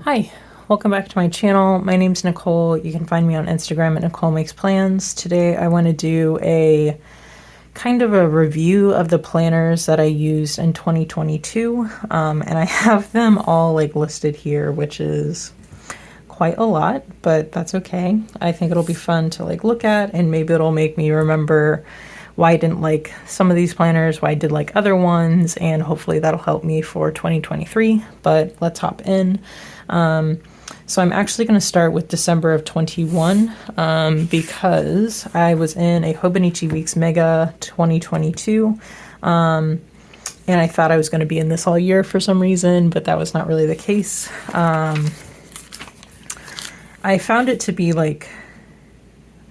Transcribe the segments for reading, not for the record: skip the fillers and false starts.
Hi, welcome back to my channel. My name's Nicole. You can find me on Instagram at Nicole Makes Plans. Today I want to do a kind of a review of the planners that I used in 2022, and I have them all like listed here, which is quite a lot, but that's okay. I think it'll be fun to like look at, and maybe it'll make me remember why I didn't like some of these planners, why I did like other ones, and hopefully that'll help me for 2023. But let's hop in. So I'm actually going to start with December of 21 because I was in a Hobonichi Weeks Mega 2022, and I thought I was going to be in this all year for some reason, but that was not really the case. I found it to be like,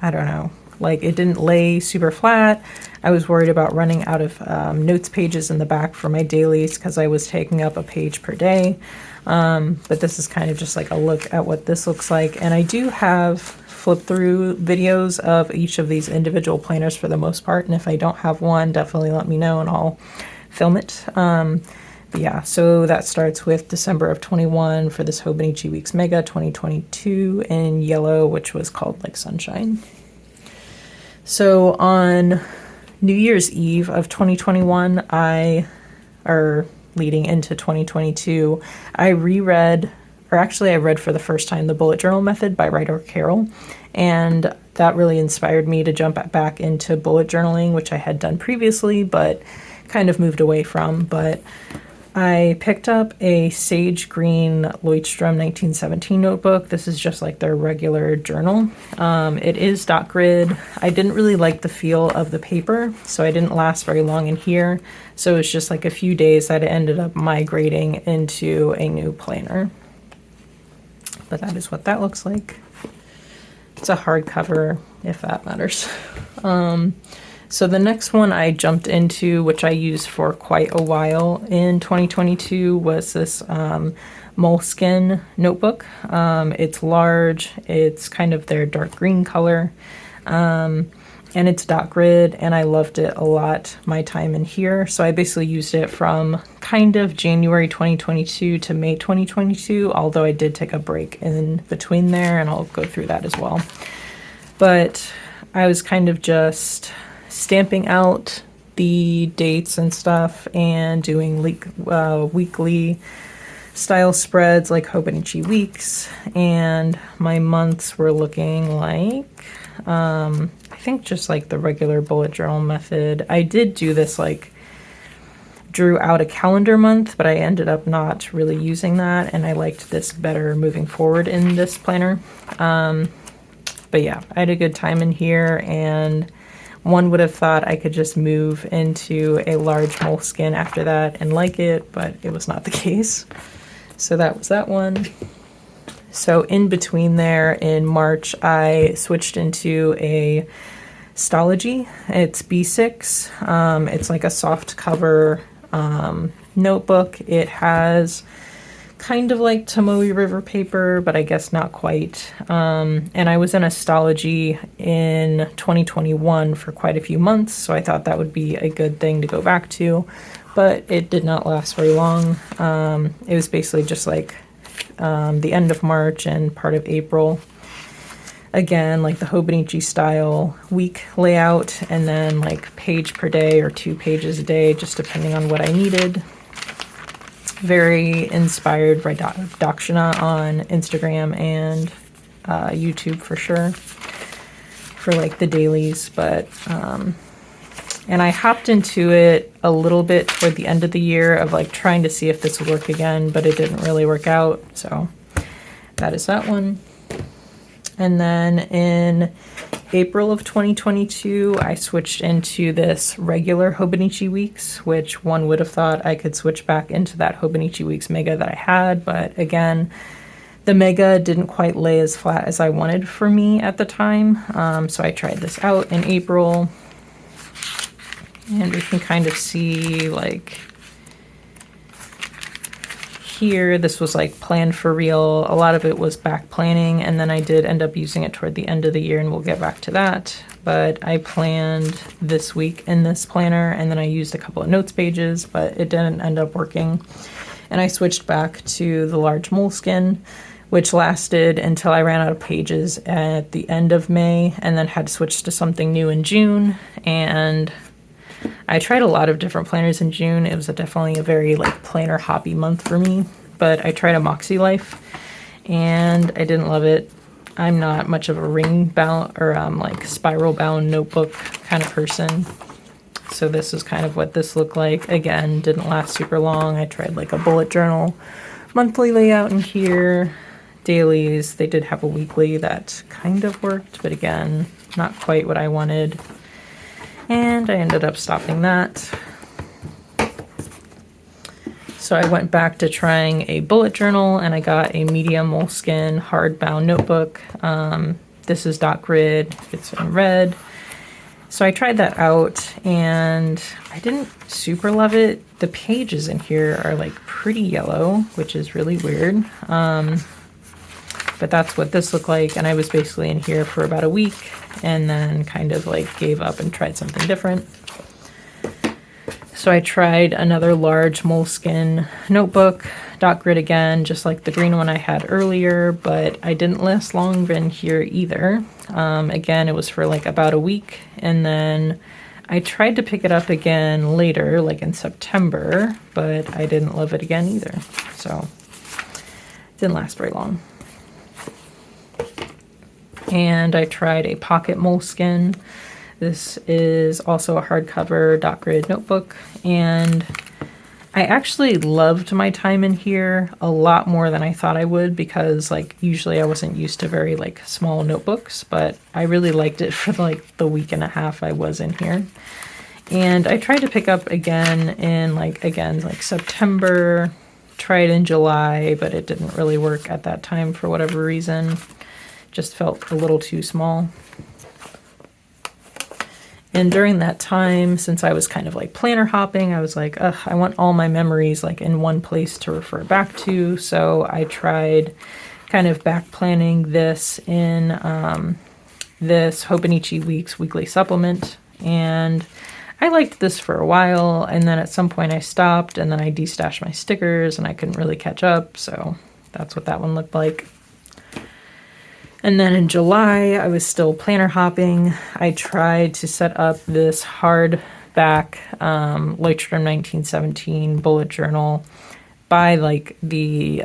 I don't know, like it didn't lay super flat. I was worried about running out of notes pages in the back for my dailies because I was taking up a page per day. But this is kind of just like a look at what this looks like. And I do have flip through videos of each of these individual planners for the most part. And if I don't have one, definitely let me know and I'll film it. But yeah, so that starts with December of 21 for this Hobonichi Weeks Mega 2022 in yellow, which was called like Sunshine. So on New Year's Eve of 2021, leading into 2022, I reread, or actually I read for the first time, The Bullet Journal Method by Ryder Carroll, and that really inspired me to jump back into bullet journaling, which I had done previously, but kind of moved away from. But I picked up a sage green Leuchtturm 1917 notebook. This is just like their regular journal. It is dot grid. I didn't really like the feel of the paper, so I didn't last very long in here. So it's just like a few days that it ended up migrating into a new planner. But that is what that looks like. It's a hardcover, if that matters. So the next one I jumped into, which I used for quite a while in 2022, was this Moleskine notebook. It's large, it's kind of their dark green color, and it's dot grid, and I loved it a lot, my time in here. So I basically used it from kind of January 2022 to May 2022, although I did take a break in between there, and I'll go through that as well. But I was kind of just stamping out the dates and stuff and doing weekly style spreads like Hobonichi Weeks, and my months were looking like I think just like the regular bullet journal method. I did do this, like drew out a calendar month, but I ended up not really using that, and I liked this better moving forward in this planner. But yeah, I had a good time in here, and one would have thought I could just move into a large Moleskine after that and like it, but it was not the case. So that was that one. So in between there, in March, I switched into a Stalogy. It's B6. It's like a soft cover notebook. It has kind of like Tomoe River paper, but I guess not quite. And I was in a Stalogy in 2021 for quite a few months, so I thought that would be a good thing to go back to, but it did not last very long. It was basically just like the end of March and part of April. Again, like the Hobonichi style week layout, and then like page per day or 2 pages a day, just depending on what I needed. Very inspired by Dakshina on Instagram and YouTube for sure, for like the dailies. But and I hopped into it a little bit toward the end of the year of like trying to see if this would work again, but it didn't really work out. So that is that one. And then in April of 2022, I switched into this regular Hobonichi Weeks, which one would have thought I could switch back into that Hobonichi Weeks Mega that I had. But again, the Mega didn't quite lay as flat as I wanted for me at the time. So I tried this out in April. And we can kind of see like here, this was like planned for real. A lot of it was back planning, and then I did end up using it toward the end of the year, and we'll get back to that. But I planned this week in this planner, and then I used a couple of notes pages, but it didn't end up working. and I switched back to the large moleskin, which lasted until I ran out of pages at the end of May, and then had to switch to something new in June. And I tried a lot of different planners in June. It was definitely a very like planner hoppy month for me, but I tried a Moxie Life and I didn't love it. I'm not much of a ring bound or like spiral bound notebook kind of person. So this is kind of what this looked like. Again, didn't last super long. I tried like a bullet journal monthly layout in here, dailies. They did have a weekly that kind of worked, but again, not quite what I wanted. And I ended up stopping that. So I went back to trying a bullet journal, and I got a medium moleskin hardbound notebook. This is dot grid, it's in red. So I tried that out and I didn't super love it. The pages in here are like pretty yellow, which is really weird. But that's what this looked like. And I was basically in here for about a week and then kind of like gave up and tried something different. So I tried another large moleskin notebook, dot grid again, just like the green one I had earlier, but I didn't last long in here either. Again, it was for like about a week, and then I tried to pick it up again later, like in September, but I didn't love it again either. So it didn't last very long. And I tried a pocket moleskin. This is also a hardcover dot grid notebook, and I actually loved my time in here a lot more than I thought I would, because like usually I wasn't used to very like small notebooks, but I really liked it for like the week and a half I was in here. And I tried to pick up again in like September, tried in July, but it didn't really work at that time for whatever reason. Just felt a little too small. And during that time, since I was kind of like planner hopping, I was like, ugh, I want all my memories like in one place to refer back to. So I tried kind of back planning this in this Hobonichi Weeks weekly supplement. And I liked this for a while. And then at some point I stopped, and then I destashed my stickers and I couldn't really catch up. So that's what that one looked like. And then in July, I was still planner hopping. I tried to set up this hardback Leuchtturm 1917 bullet journal by like the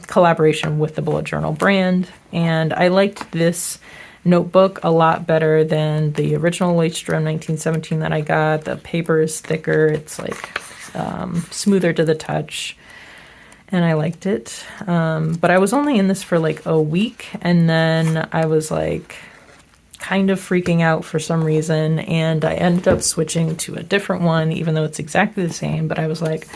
collaboration with the bullet journal brand. And I liked this notebook a lot better than the original Leuchtturm 1917 that I got. The paper is thicker. It's like smoother to the touch. And I liked it. But I was only in this for like a week, and then I was like kind of freaking out for some reason, and I ended up switching to a different one, even though it's exactly the same. But I was like,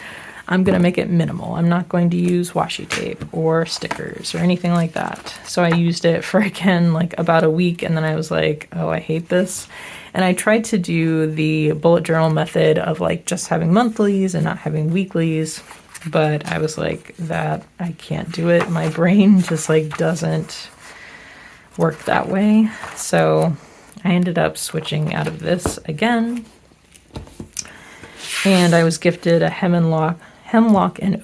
I'm going to make it minimal. I'm not going to use washi tape or stickers or anything like that. So I used it for, again, like about a week, and then I was like, oh, I hate this. And I tried to do the bullet journal method of like just having monthlies and not having weeklies. But I was like, that I can't do it. My brain just like doesn't work that way. So I ended up switching out of this again. And I was gifted a hemlock and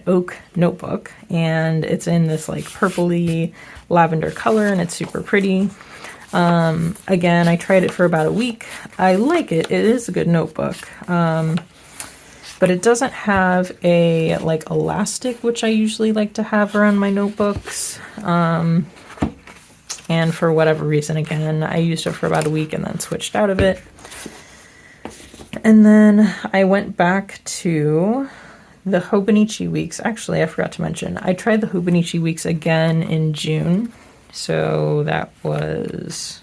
oak notebook. And it's in this like purpley lavender color, and it's super pretty. Again, I tried it for about a week. I like it. It is a good notebook. But it doesn't have a like elastic, which I usually like to have around my notebooks. And for whatever reason, again, I used it for about a week and then switched out of it. And then I went back to the Hobonichi Weeks. Actually, I forgot to mention, I tried the Hobonichi Weeks again in June. So that was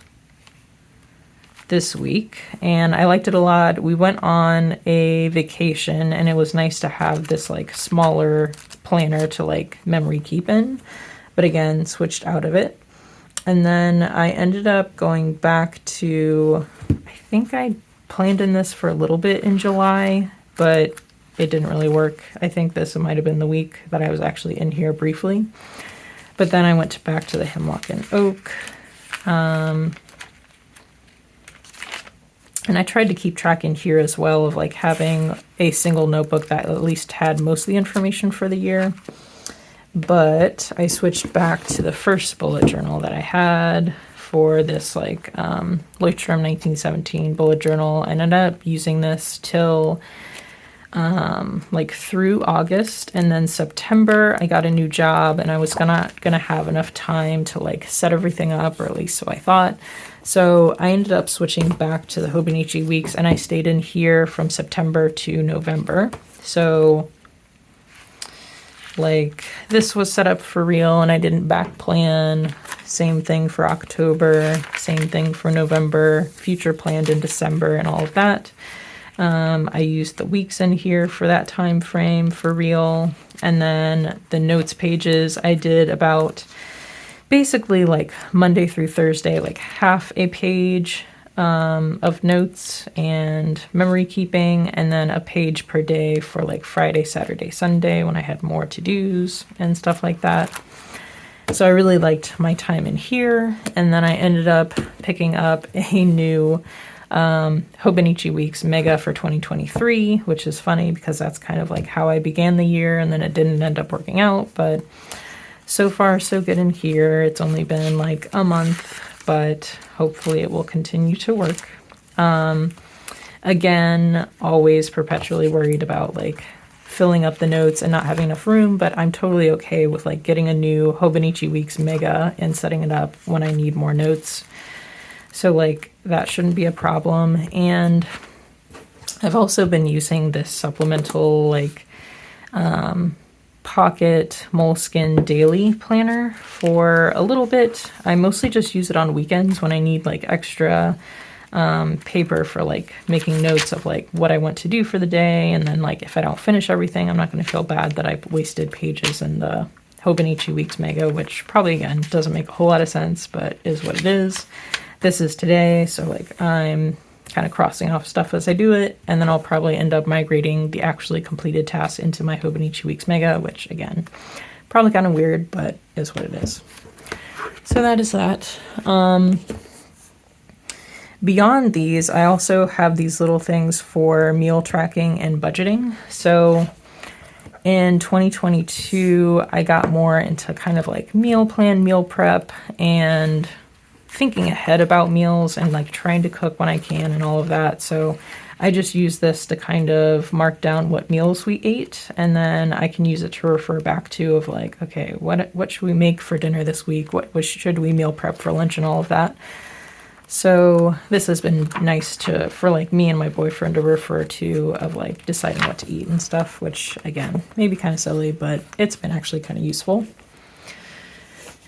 this week, and I liked it a lot. We went on a vacation, and it was nice to have this like smaller planner to like memory keep in, but again, switched out of it. And then I ended up going back to, I think I planned in this for a little bit in July, but it didn't really work. I think this might have been the week that I was actually in here briefly. But then I went back to the hemlock and oak. And I tried to keep track in here as well of like having a single notebook that at least had most of the information for the year. But I switched back to the first bullet journal that I had for this like leuchtturm 1917 bullet journal. I ended up using this till like through August, and then September I got a new job and I was gonna have enough time to like set everything up, or at least so I thought. So I ended up switching back to the Hobonichi weeks, and I stayed in here from September to November. So like this was set up for real and I didn't back plan. Same thing for October, same thing for November, future planned in December and all of that. I used the weeks in here for that time frame for real. And then the notes pages, I did about basically like Monday through Thursday, like half a page of notes and memory keeping, and then a page per day for like Friday, Saturday, Sunday when I had more to-dos and stuff like that. So I really liked my time in here. And then I ended up picking up a new Hobonichi Weeks Mega for 2023, which is funny because that's kind of like how I began the year, and then it didn't end up working out, but so far so good in here. It's only been like a month, but hopefully it will continue to work. Again, always perpetually worried about like filling up the notes and not having enough room, but I'm totally okay with like getting a new Hobonichi Weeks Mega and setting it up when I need more notes. So like that shouldn't be a problem. And I've also been using this supplemental like pocket Moleskine daily planner for a little bit. I mostly just use it on weekends when I need like extra paper for like making notes of like what I want to do for the day. And then like if I don't finish everything, I'm not going to feel bad that I've wasted pages in the Hobonichi Weeks Mega, which probably again doesn't make a whole lot of sense, but is what it is. This is today, so like I'm kind of crossing off stuff as I do it, and then I'll probably end up migrating the actually completed tasks into my Hobonichi Weeks Mega, which again, probably kind of weird, but is what it is. So that is that. Beyond these, I also have these little things for meal tracking and budgeting. So in 2022, I got more into kind of like meal plan, meal prep, and thinking ahead about meals and like trying to cook when I can and all of that. So I just use this to kind of mark down what meals we ate, and then I can use it to refer back to of like, okay, what should we make for dinner this week? What should we meal prep for lunch and all of that? So this has been nice for like me and my boyfriend to refer to of like deciding what to eat and stuff, which again, maybe kind of silly, but it's been actually kind of useful.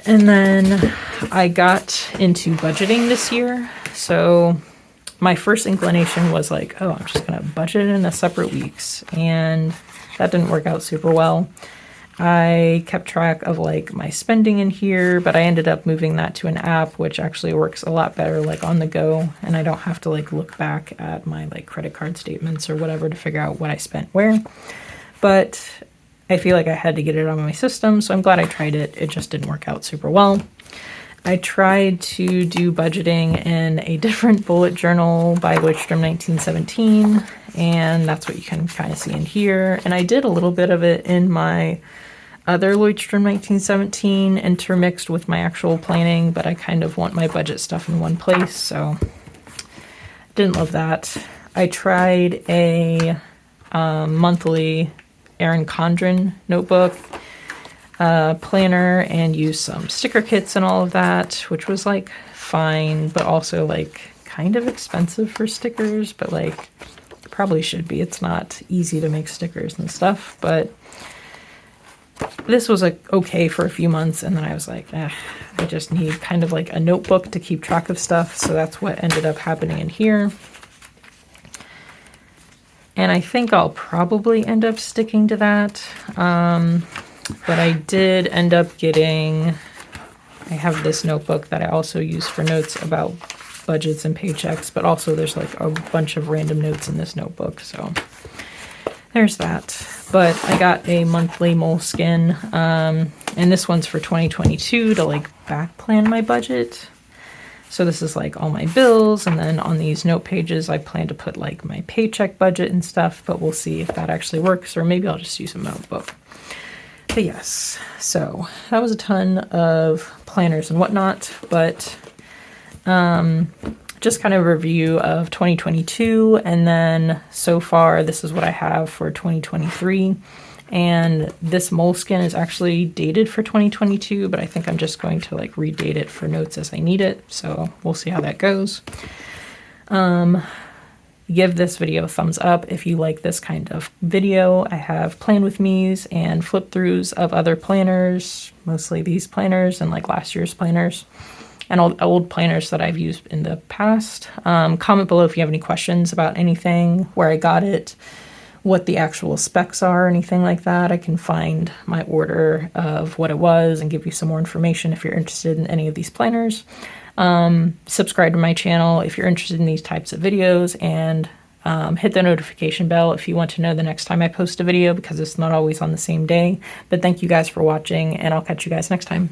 And then I got into budgeting this year. So my first inclination was like, oh, I'm just going to budget in a separate weeks. And that didn't work out super well. I kept track of like my spending in here, but I ended up moving that to an app, which actually works a lot better like on the go. And I don't have to like look back at my like credit card statements or whatever to figure out what I spent where. But I feel like I had to get it on my system, so I'm glad I tried it. It just didn't work out super well. I tried to do budgeting in a different bullet journal by leuchtturm 1917, and that's what you can kind of see in here. And I did a little bit of it in my other leuchtturm 1917 intermixed with my actual planning, but I kind of want my budget stuff in one place, so didn't love that. I tried a monthly Erin Condren notebook planner and used some sticker kits and all of that, which was like fine, but also like kind of expensive for stickers, but like probably should be. It's not easy to make stickers and stuff, but this was like okay for a few months, and then I was like, I just need kind of like a notebook to keep track of stuff, so that's what ended up happening in here. And I think I'll probably end up sticking to that. But I did end up I have this notebook that I also use for notes about budgets and paychecks, but also there's like a bunch of random notes in this notebook. So there's that. But I got a monthly Moleskine, and this one's for 2022 to like back plan my budget. So this is like all my bills, and then on these note pages I plan to put like my paycheck budget and stuff, but we'll see if that actually works, or maybe I'll just use a notebook. But yes, so that was a ton of planners and whatnot, but just kind of a review of 2022, and then so far this is what I have for 2023. And this moleskin is actually dated for 2022, but I think I'm just going to like redate it for notes as I need it. So we'll see how that goes. Give this video a thumbs up if you like this kind of video. I have plan with me's and flip throughs of other planners, mostly these planners and like last year's planners, and old planners that I've used in the past. Comment below if you have any questions about anything, where I got it, what the actual specs are, anything like that. I can find my order of what it was and give you some more information if you're interested in any of these planners. Subscribe to my channel if you're interested in these types of videos, and hit the notification bell if you want to know the next time I post a video, because it's not always on the same day. But thank you guys for watching, and I'll catch you guys next time.